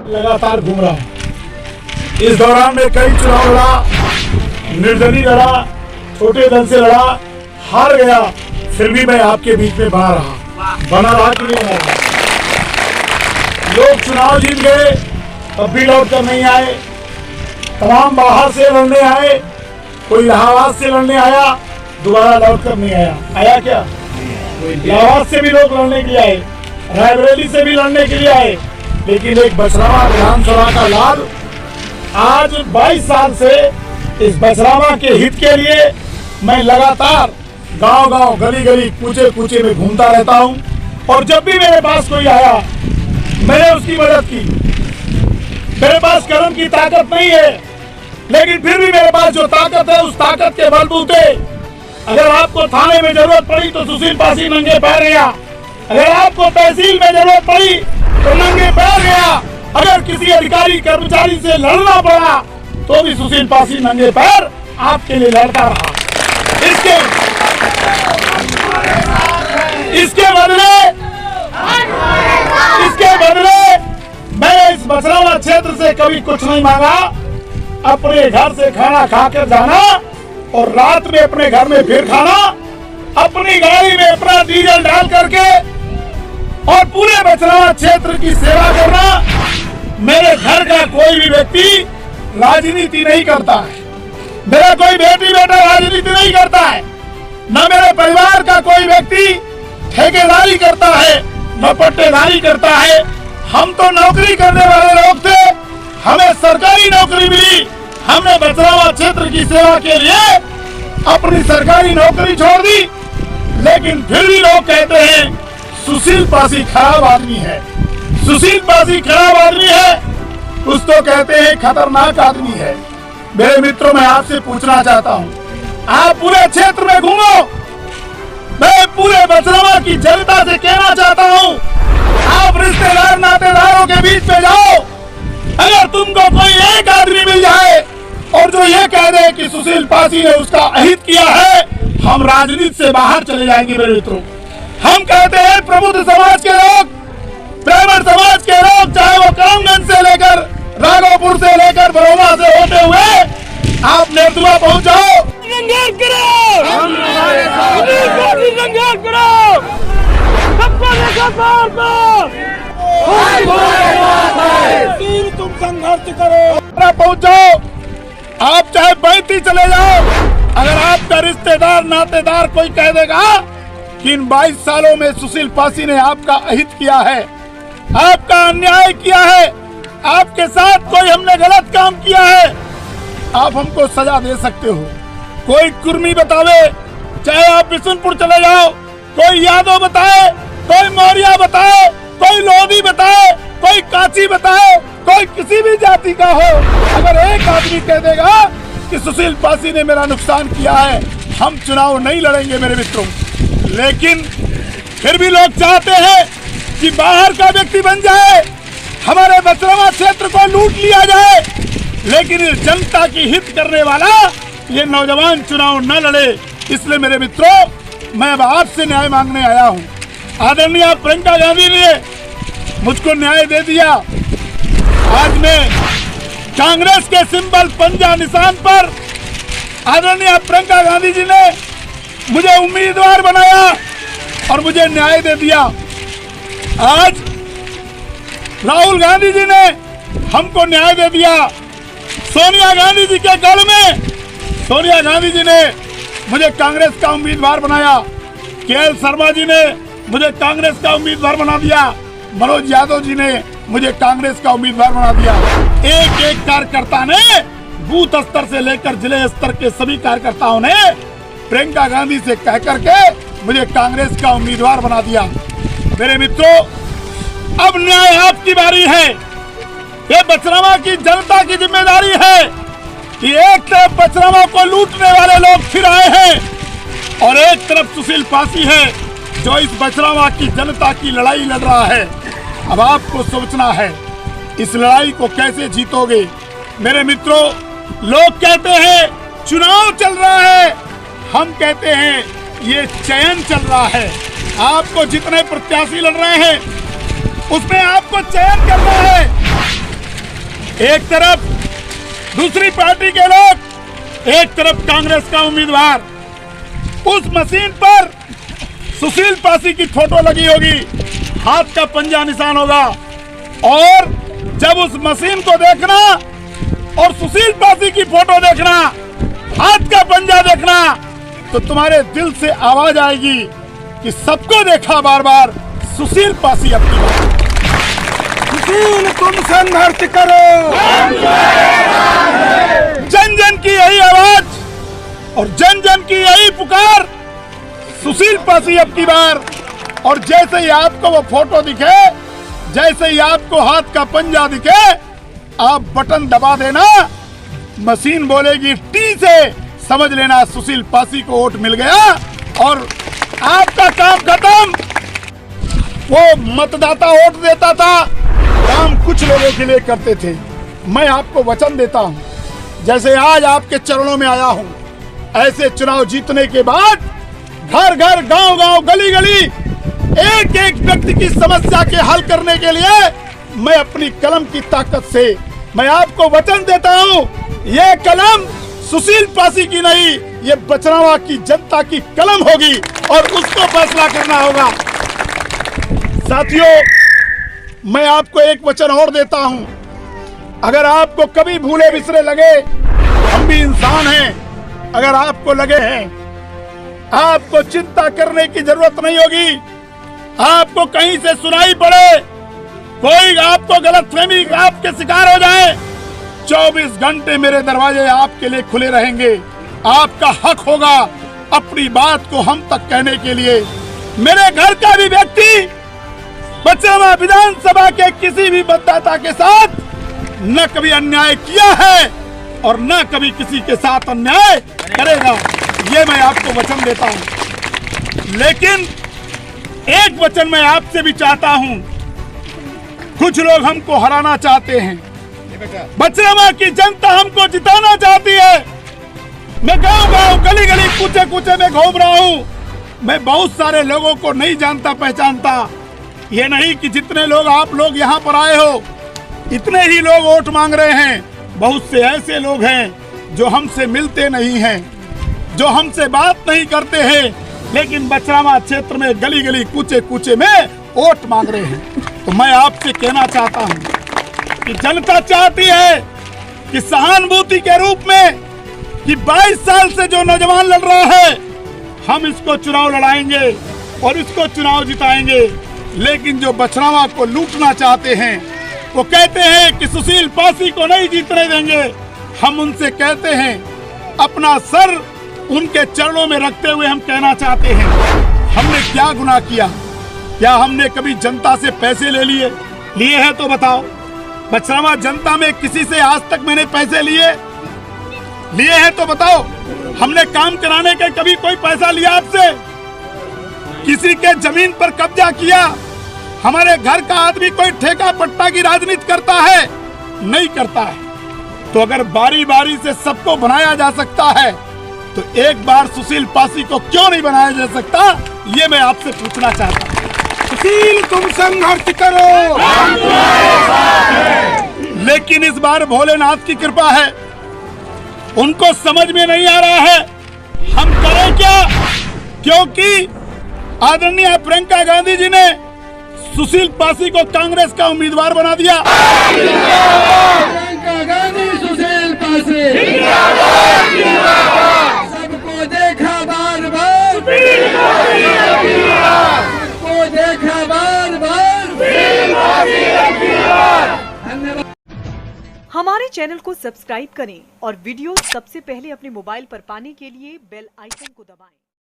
लगातार घूम रहा हूँ। इस दौरान में कई चुनाव लड़ा, निर्दलीय लड़ा, छोटे दल से लड़ा, हार गया, फिर भी मैं आपके बीच में बना रहा कि नहीं बना रहा। लोग चुनाव जीत गए, तब भी लौट कर नहीं आए। तमाम बाहर से लड़ने आए, कोई इलाहाबाद से लड़ने आया, दोबारा लौट कर नहीं आया। आया क्या? इलाहाबाद से भी लोग लड़ने के लिए आए, रायबरेली से भी लड़ने के लिए आए, लेकिन एक बछरावा विधानसभा का लाल आज 22 साल से इस बछरावा के हित के लिए मैं लगातार गांव-गांव, गली-गली, कूचे-कूचे में घूमता रहता हूं। और जब भी मेरे पास कोई आया, मैंने उसकी मदद की। मेरे पास कलम की ताकत नहीं है, लेकिन फिर भी मेरे पास जो ताकत है, उस ताकत के बलबूते अगर आपको थाने में जरूरत पड़ी तो सुशील पासी नंगे पैर गया, अगर आपको तहसील में जरूरत पड़ी तो नंगे पैर गया, अगर किसी अधिकारी कर्मचारी से लड़ना पड़ा तो भी सुशील पासी नंगे पैर आपके लिए लड़ता रहा। इसके बदले मैं इस बछरावा क्षेत्र से कभी कुछ नहीं मांगा। अपने घर से खाना खाकर जाना और रात में अपने घर में फिर खाना, अपनी गाड़ी में अपना डीजल डाल करके और पूरे बछरावा क्षेत्र की सेवा करना। मेरे घर का कोई भी व्यक्ति राजनीति नहीं करता है, मेरा कोई बेटी बेटा राजनीति नहीं करता है, न मेरे परिवार का कोई व्यक्ति ठेकेदारी करता है, न पट्टेदारी करता है। हम तो नौकरी करने वाले लोग थे, हमें सरकारी नौकरी मिली, हमने बछरावा क्षेत्र की सेवा के लिए अपनी सरकारी नौकरी छोड़ दी। लेकिन फिर भी लोग कहते हैं सुशील पासी खराब आदमी है, सुशील पासी खराब आदमी है, कुछ तो कहते हैं खतरनाक आदमी है। मेरे मित्रों, मैं आपसे पूछना चाहता हूँ, आप पूरे क्षेत्र में घूमो, मैं पूरे बछरावा की जनता से कहना चाहता हूँ, आप रिश्तेदार नातेदारों के बीच में जाओ, अगर तुमको कोई एक आदमी मिल जाए और जो ये कह दे कि सुशील पासी ने उसका अहित किया है, हम राजनीति से बाहर चले जाएंगे। मेरे मित्रों, हम कहते हैं प्रबुद्ध समाज के लोग, ब्राह्मण समाज के लोग, चाहे वो कामगंज से लेकर राघोपुर से लेकर बरौना से होते हुए आप नेतुआ पहुंच जाओ, तुम संघर्ष करो, पहुंच जाओ। आप चाहे बैठी चले जाओ, अगर आपका रिश्तेदार नातेदार कोई कह देगा कि इन 22 सालों में सुशील पासी ने आपका अहित किया है, आपका अन्याय किया है, आपके साथ कोई हमने गलत काम किया है, आप हमको सजा दे सकते हो। कोई कुर्मी बतावे, चाहे आप बिशुनपुर चले जाओ, कोई यादव बताए, कोई मौर्य बताए, कोई लोधी बताए, कोई काची बताए, कोई किसी भी जाति का हो, अगर एक आदमी कह देगा कि सुशील पासी ने मेरा नुकसान किया है, हम चुनाव नहीं लड़ेंगे। मेरे मित्रों, लेकिन फिर भी लोग चाहते हैं कि बाहर का व्यक्ति बन जाए, हमारे बछरावा क्षेत्र को लूट लिया जाए, लेकिन इस जनता की हित करने वाला ये नौजवान चुनाव न लड़े। इसलिए मेरे मित्रों, मैं अब आपसे न्याय मांगने आया हूँ। आदरणीय प्रियंका गांधी ने मुझको न्याय दे दिया। आज मैं कांग्रेस के सिंबल पंजा निशान पर आदरणीय प्रियंका गांधी जी ने मुझे उम्मीदवार बनाया और मुझे न्याय दे दिया। आज राहुल गांधी जी ने हमको न्याय दे दिया। सोनिया गांधी जी के गढ़ में सोनिया गांधी जी ने मुझे कांग्रेस का उम्मीदवार बनाया। केएल शर्मा जी ने मुझे कांग्रेस का उम्मीदवार बना दिया। मनोज यादव जी ने मुझे कांग्रेस का उम्मीदवार बना दिया। एक एक कार्यकर्ता ने, बूथ स्तर से लेकर जिले स्तर के सभी कार्यकर्ताओं ने प्रियंका गांधी से कह करके मुझे कांग्रेस का उम्मीदवार बना दिया। मेरे मित्रों, अब न्याय आपकी बारी है। ये बछरावा की जनता की जिम्मेदारी है कि एक तरफ बछरावा को लूटने वाले लोग फिर आए हैं और एक तरफ सुशील पासी है जो इस बछरावा की जनता की लड़ाई लड़ रहा है। अब आपको सोचना है इस लड़ाई को कैसे जीतोगे। मेरे मित्रों, लोग कहते हैं चुनाव चल रहा है, हम कहते हैं ये चयन चल रहा है। आपको जितने प्रत्याशी लड़ रहे हैं उसमें आपको चयन करना है। एक तरफ दूसरी पार्टी के लोग, एक तरफ कांग्रेस का उम्मीदवार। उस मशीन पर सुशील पासी की फोटो लगी होगी, हाथ का पंजा निशान होगा, और जब उस मशीन को देखना और सुशील पासी की फोटो देखना, हाथ का पंजा देखना, तो तुम्हारे दिल से आवाज आएगी कि सबको देखा बार बार, सुशील पासी अपनी बात। सुशील तुम संघर्ष करो, जन जन की यही आवाज और जन जन की यही पुकार, सुशील पासी अब की बार। और जैसे ही आपको वो फोटो दिखे, जैसे ही आपको हाथ का पंजा दिखे, आप बटन दबा देना, मशीन बोलेगी टी से, समझ लेना सुशील पासी को वोट मिल गया और आपका काम खत्म। वो मतदाता वोट देता था, काम कुछ लोगों के लिए करते थे। मैं आपको वचन देता हूं, जैसे आज आपके चरणों में आया हूं, ऐसे चुनाव जीतने के बाद घर घर, गांव गांव, गली गली, एक एक व्यक्ति की समस्या के हल करने के लिए मैं अपनी कलम की ताकत से मैं आपको वचन देता हूं, ये कलम सुशील पासी की नहीं, ये बचनावा की जनता की कलम होगी और उसको फैसला करना होगा। साथियों, मैं आपको एक वचन और देता हूं, अगर आपको कभी भूले बिसरे लगे, हम भी इंसान हैं, अगर आपको लगे हैं, आपको चिंता करने की जरूरत नहीं होगी। आपको कहीं से सुनाई पड़े, कोई आपको गलतफहमी आपके शिकार हो जाए, 24 घंटे मेरे दरवाजे आपके लिए खुले रहेंगे। आपका हक होगा अपनी बात को हम तक कहने के लिए। मेरे घर का भी व्यक्ति बचनावा विधानसभा के किसी भी मतदाता के साथ न कभी अन्याय किया है और न कभी किसी के साथ अन्याय करेगा, ये मैं आपको वचन देता हूं। लेकिन एक वचन मैं आपसे भी चाहता हूं, कुछ लोग हमको हराना चाहते हैं, बचनावा की जनता हमको जिताना चाहती है। मैं गांव गांव, गली गली, कूचे कूचे में घूम रहा हूं, मैं बहुत सारे लोगों को नहीं जानता पहचानता। ये नहीं कि जितने लोग आप लोग यहाँ पर आए हो, इतने ही लोग वोट मांग रहे हैं। बहुत से ऐसे लोग हैं जो हमसे मिलते नहीं हैं, जो हमसे बात नहीं करते हैं, लेकिन बचनावा क्षेत्र में गली गली, कूचे कूचे में वोट मांग रहे हैं। तो मैं आपसे कहना चाहता हूं कि जनता चाहती है कि सहानुभूति के रूप में कि 22 साल से जो नौजवान लड़ रहा है, हम इसको चुनाव लड़ाएंगे और इसको चुनाव जिताएंगे। लेकिन जो बचनावा को लूटना चाहते हैं, वो कहते हैं कि सुशील पासी को नहीं जीतने देंगे। हम उनसे कहते हैं, अपना सर उनके चरणों में रखते हुए हम कहना चाहते हैं, हमने क्या गुनाह किया? क्या हमने कभी जनता से पैसे ले लिए हैं तो बताओ। बचनावा जनता में किसी से आज तक मैंने पैसे लिए हैं तो बताओ। हमने काम कराने के कभी कोई पैसा लिया आपसे? किसी के जमीन पर कब्जा किया? हमारे घर का आदमी कोई ठेका पट्टा की राजनीति करता है? नहीं करता है। तो अगर बारी बारी से सबको बनाया जा सकता है, तो एक बार सुशील पासी को क्यों नहीं बनाया जा सकता? ये मैं आपसे पूछना चाहता हूँ। सुशील तुम संघर्ष करो, लेकिन इस बार भोलेनाथ की कृपा है, उनको समझ में नहीं आ रहा है हम करें क्या, क्योंकि आदरणीय प्रियंका गांधी जी ने सुशील पासी को कांग्रेस का उम्मीदवार बना दिया। प्रियंका गांधी, सुशील पासी, सबको देखा बार बार, सबको देखा बार बार। धन्यवाद। हमारे चैनल को सब्सक्राइब करें और वीडियो सबसे पहले अपने मोबाइल पर पाने के लिए बेल आइकन को दबाएं।